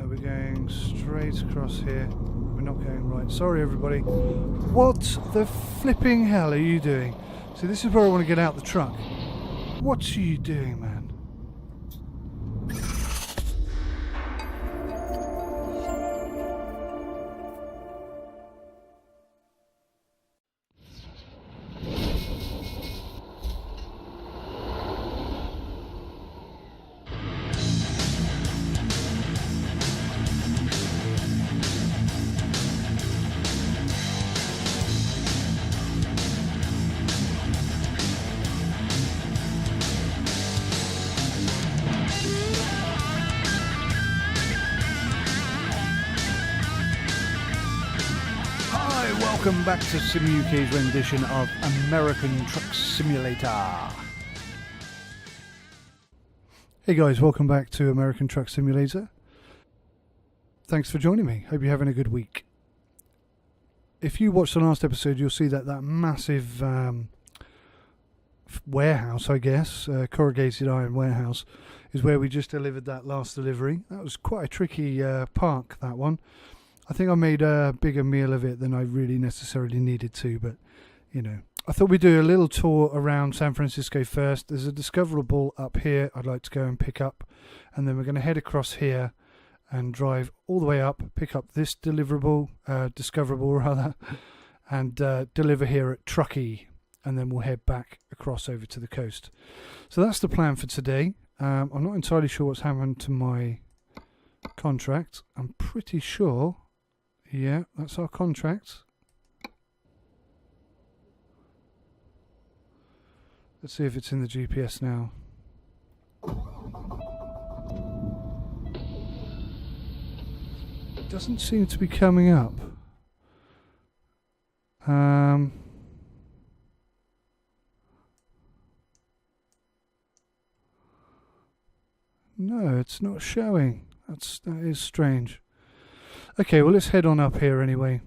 No, we're going straight across here. We're not going right. Sorry, everybody. What the flipping hell are you doing? See, this is where I want to get out the truck. What are you doing, man? Welcome back to SimUK's rendition of American Truck Simulator. Hey guys, welcome back to American Truck Simulator. Thanks for joining me. Hope you're having a good week. If you watched the last episode, you'll see that massive warehouse, I guess, corrugated iron warehouse, is where we just delivered that last delivery. That was quite a tricky park, that one. I think I made a bigger meal of it than I really necessarily needed to, but, you know. I thought we'd do a little tour around San Francisco first. There's a discoverable up here I'd like to go and pick up, and then we're going to head across here and drive all the way up, pick up this discoverable rather, and deliver here at Truckee, and then we'll head back across over to the coast. So that's the plan for today. I'm not entirely sure what's happened to my contract. I'm pretty sure... Yeah, that's our contract. Let's see if it's in the GPS now. It doesn't seem to be coming up. No, it's not showing. That is strange. Okay, well, let's head on up here anyway.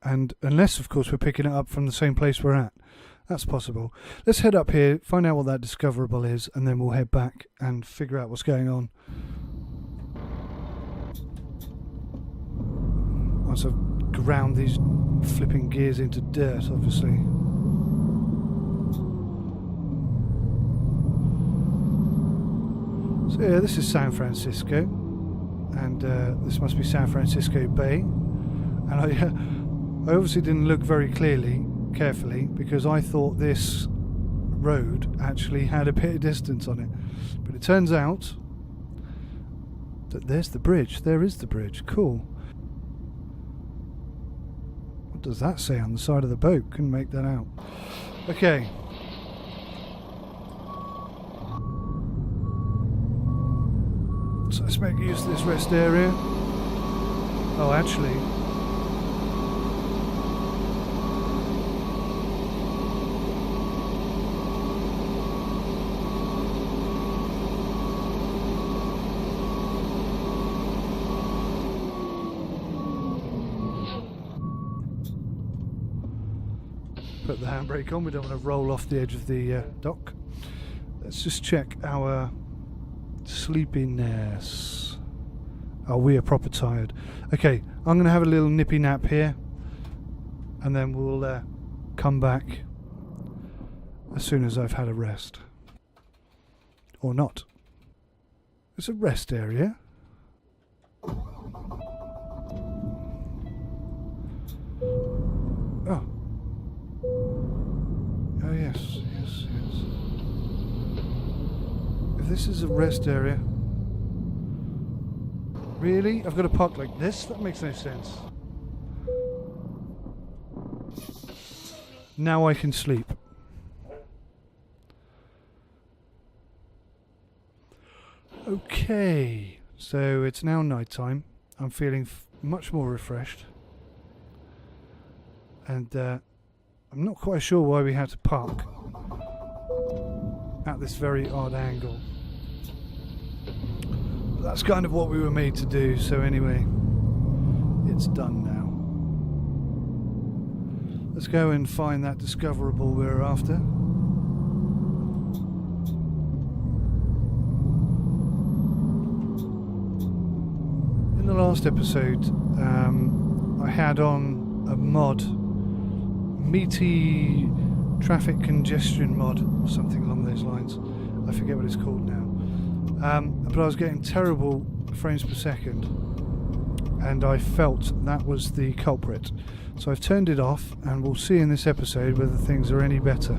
And unless, of course, we're picking it up from the same place we're at. That's possible. Let's head up here, find out what that discoverable is, and then we'll head back and figure out what's going on. Once I've ground these flipping gears into dirt, obviously. So yeah, this is San Francisco. And this must be San Francisco Bay, and I obviously didn't look very carefully, because I thought this road actually had a bit of distance on it, but it turns out that there's the bridge. There is the bridge. Cool. What does that say on the side of the boat? Couldn't make that out. Okay. So let's make use of this rest area. Oh, actually, put the handbrake on. We don't want to roll off the edge of the dock. Let's just check our sleepiness. Oh, we are proper tired. Okay, I'm going to have a little nippy nap here, and then we'll come back as soon as I've had a rest. Or not. It's a rest area. Oh. Oh yes. If this is a rest area... Really? I've got to park like this? That makes no sense. Now I can sleep. Okay. So it's now night time. I'm feeling much more refreshed. And I'm not quite sure why we had to park at this very odd angle. But that's kind of what we were made to do, so anyway, it's done now. Let's go and find that discoverable we're after. last episode, I had on a mod, meaty traffic congestion mod, or something along those lines. I forget what it's called now. But I was getting terrible frames per second, and I felt that was the culprit. So I've turned it off, and we'll see in this episode whether things are any better.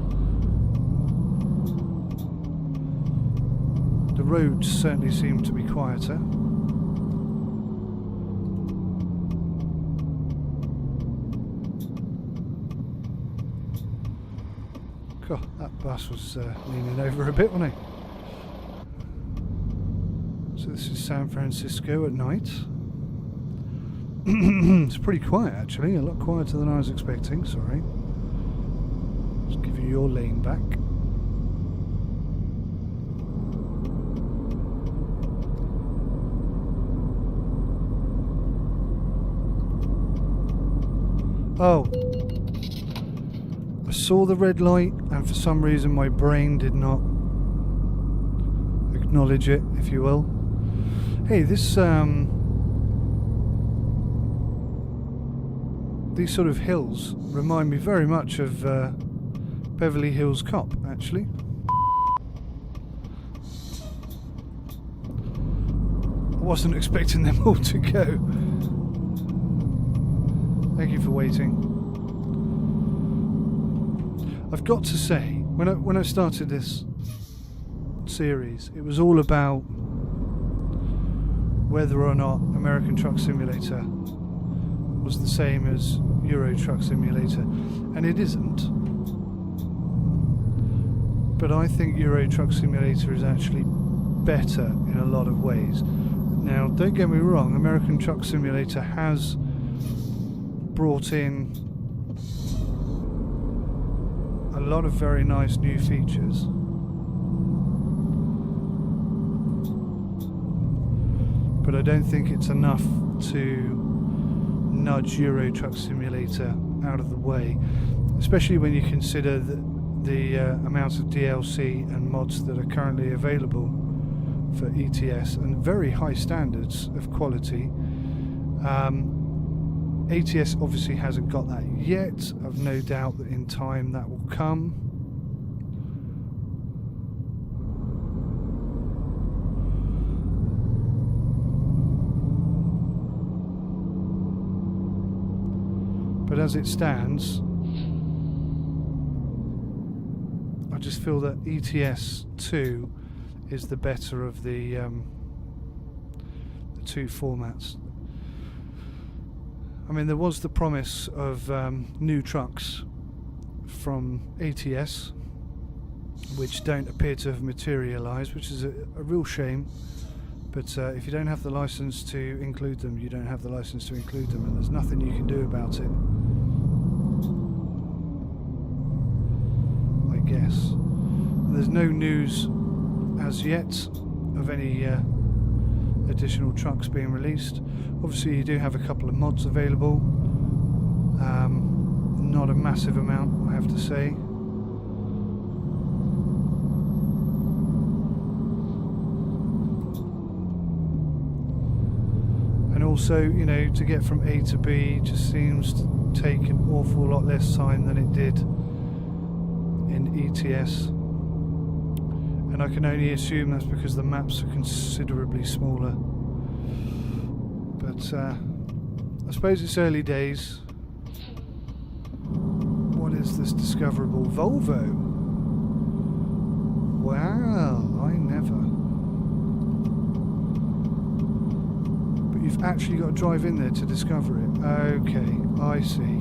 The roads certainly seem to be quieter. God, that bus was leaning over a bit, wasn't it? So this is San Francisco at night. It's pretty quiet actually, a lot quieter than I was expecting, sorry. Just give you your lane back. Oh, I saw the red light and for some reason my brain did not acknowledge it, if you will. Hey, this these sort of hills remind me very much of Beverly Hills Cop, actually. I wasn't expecting them all to go. Thank you for waiting. I've got to say, when I started this series, it was all about whether or not American Truck Simulator was the same as Euro Truck Simulator, and it isn't. But I think Euro Truck Simulator is actually better in a lot of ways. Now, don't get me wrong, American Truck Simulator has brought in a lot of very nice new features. But I don't think it's enough to nudge Euro Truck Simulator out of the way, especially when you consider the amount of DLC and mods that are currently available for ETS and very high standards of quality. ATS obviously hasn't got that yet. I've no doubt that in time that will come. But as it stands, I just feel that ETS2 is the better of the two formats. I mean, there was the promise of new trucks from ATS, which don't appear to have materialised, which is a real shame. But if you don't have the license to include them, you don't have the license to include them, and there's nothing you can do about it, I guess. There's no news as yet of any additional trucks being released. Obviously you do have a couple of mods available, not a massive amount, I have to say. And also, you know, to get from A to B just seems to take an awful lot less time than it did in ETS. And I can only assume that's because the maps are considerably smaller. But I suppose it's early days. What is this discoverable? VOLVO! Wow, I never. But you've actually got to drive in there to discover it. Okay, I see.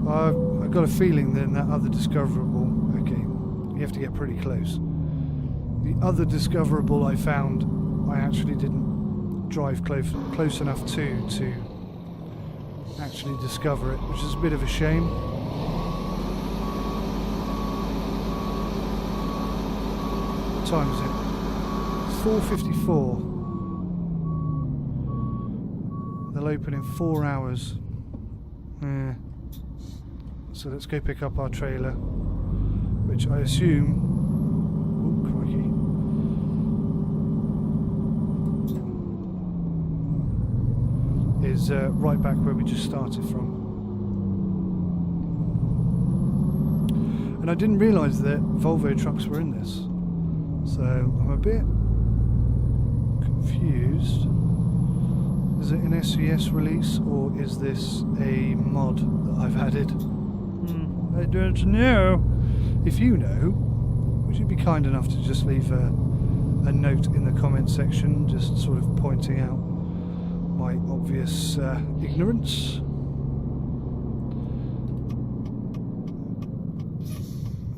I've got a feeling then that other discoverable, okay, you have to get pretty close. The other discoverable I found, I actually didn't drive close enough to actually discover it, which is a bit of a shame. What time is it? It's 4:54. They'll open in 4 hours. Yeah. So let's go pick up our trailer, which I assume... Oh, crikey. is right back where we just started from. And I didn't realise that Volvo trucks were in this, so I'm a bit confused. Is it an SCS release, or is this a mod that I've added? I don't know. If you know, would you be kind enough to just leave a note in the comment section, just sort of pointing out my obvious ignorance?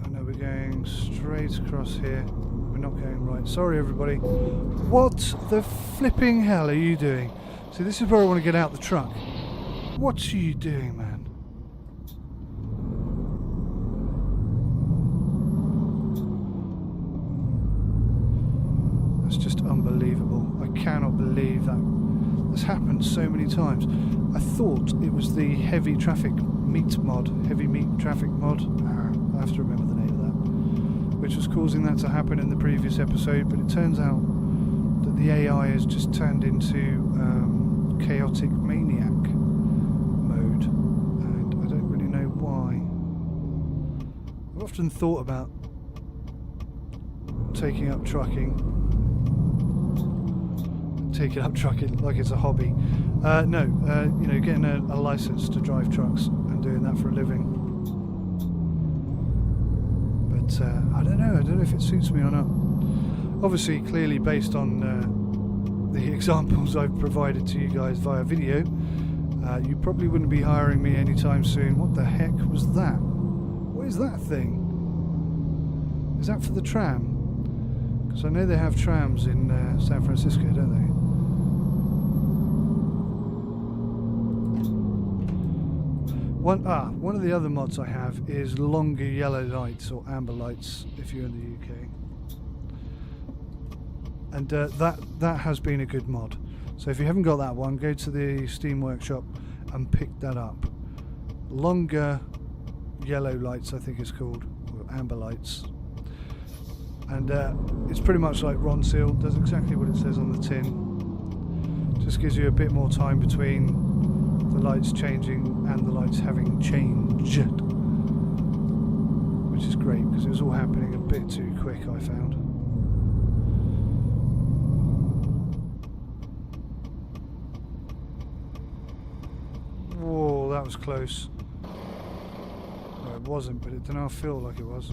I know we're going straight across here. We're not going right. Sorry, everybody. What the flipping hell are you doing? See, this is where I want to get out the truck. What are you doing, man? That's just unbelievable. I cannot believe that. This happened so many times. I thought it was the heavy traffic meat mod. Heavy meat traffic mod. I have to remember the name of that. Which was causing that to happen in the previous episode, but it turns out that the AI has just turned into chaotic maniac mode, and I don't really know why. I've often thought about taking up trucking like it's a hobby. No, you know, getting a license to drive trucks and doing that for a living. But I don't know if it suits me or not. Obviously, clearly based on the examples I've provided to you guys via video, you probably wouldn't be hiring me anytime soon. What the heck was that? What is that thing? Is that for the tram? Because I know they have trams in San Francisco, don't they? One of the other mods I have is longer yellow lights, or amber lights if you're in the UK. And that has been a good mod. So if you haven't got that one, go to the Steam Workshop and pick that up. Longer yellow lights, I think it's called, or amber lights. And it's pretty much like Ron Seal, does exactly what it says on the tin. Just gives you a bit more time between the lights changing and the lights having changed. Which is great, because it was all happening a bit too quick, I found. Whoa, that was close. No, it wasn't, but it did not feel like it was.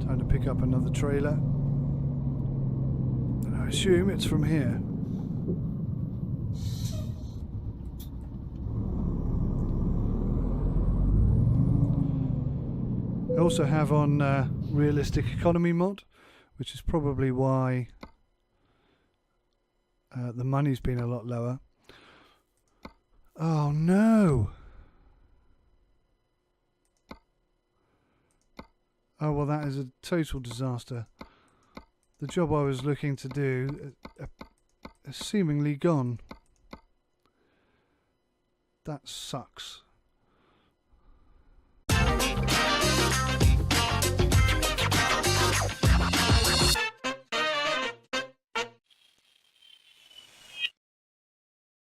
Time to pick up another trailer. And I assume it's from here. I also have on Realistic Economy mod, which is probably why the money's been a lot lower. Oh no! Oh well, that is a total disaster. The job I was looking to do is seemingly gone. That sucks.